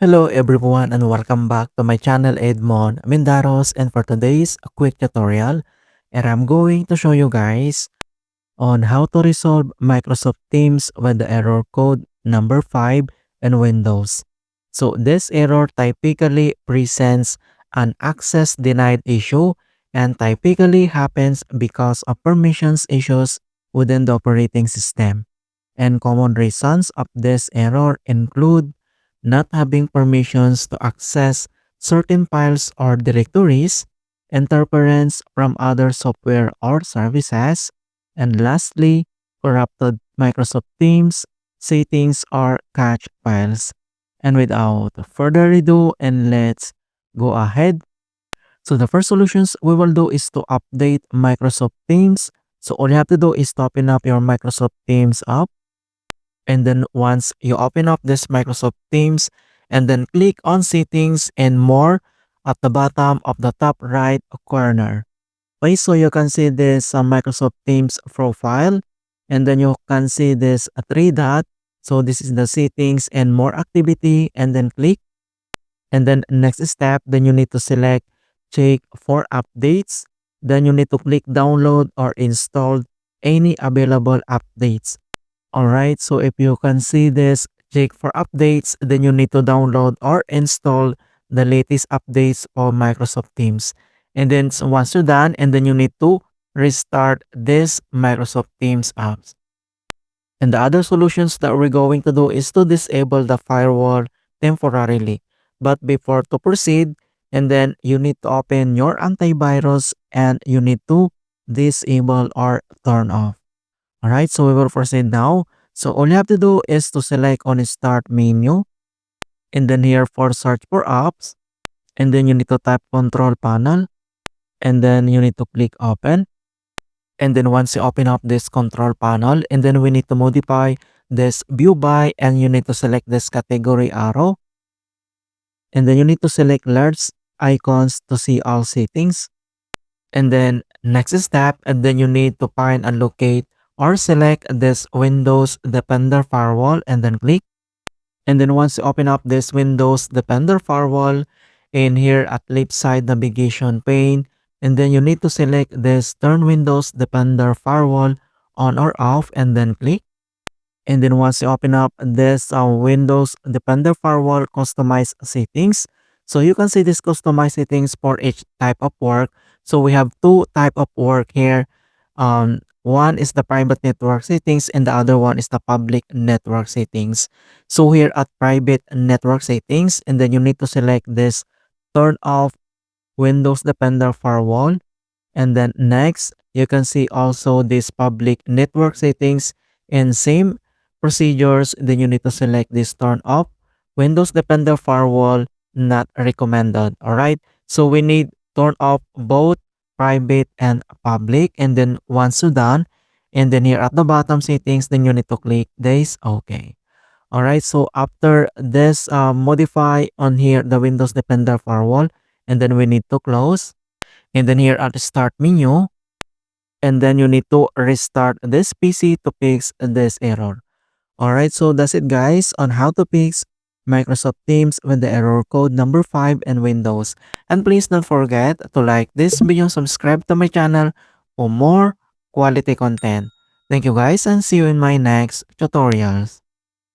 Hello everyone and welcome back to my channel Edmund Mindaros, and for today's a quick tutorial, and I'm going to show you guys on how to resolve Microsoft Teams with the error code number 5 in Windows. So this error typically presents an access denied issue and typically happens because of permissions issues within the operating system. And common reasons of this error include not having permissions to access certain files or directories, interference from other software or services, and lastly, corrupted Microsoft Teams settings or cache files. And without further ado, and let's go ahead. So the first solutions we will do is to update Microsoft Teams. So all you have to do is to open up your Microsoft Teams app. And then once you open up this Microsoft Teams and then click on settings and more at the bottom of the top right corner. Okay, so you can see this Microsoft Teams profile, and then you can see this three dot. So this is the settings and more activity, and then click. And then next step, then you need to select check for updates. Then you need to click download or install any available updates. Alright, so if you can see this, check for updates, then you need to download or install the latest updates of Microsoft Teams. And then once you're done, and then you need to restart this Microsoft Teams apps. And the other solutions that we're going to do is to disable the firewall temporarily. But before to proceed, and then you need to open your antivirus and you need to disable or turn off. Alright, so we will proceed now. So all you have to do is to select on start menu, and then here for search for apps, and then you need to type control panel, and then you need to click open. And then once you open up this control panel, and then we need to modify this view by, and you need to select this category arrow, and then you need to select large icons to see all settings. And then next step, and then you need to find and locate or select this Windows Defender Firewall and then click. And then once you open up this Windows Defender Firewall, in here at left side navigation pane, and then you need to select this Turn Windows Defender Firewall on or off and then click. And then once you open up this Windows Defender Firewall Customize Settings, so you can see this customized settings for each type of work. So we have two type of work here. One is the private network settings and the other one is the public network settings. So here at private network settings, and then you need to select this turn off Windows Defender Firewall. And then next, you can see also this public network settings and same procedures. Then you need to select this turn off Windows Defender Firewall not recommended. All right. So we need turn off both private and public. And then once you're done, and then here at the bottom settings, then you need to click this OK. All right. So after this, modify on here the Windows Defender Firewall, and then we need to close. And then here at the start menu, and then you need to restart this PC to fix this error. Alright, so that's it guys on how to fix Microsoft Teams with the error code number 5 in Windows. And please don't forget to like this video, subscribe to my channel for more quality content. Thank you guys and see you in my next tutorials.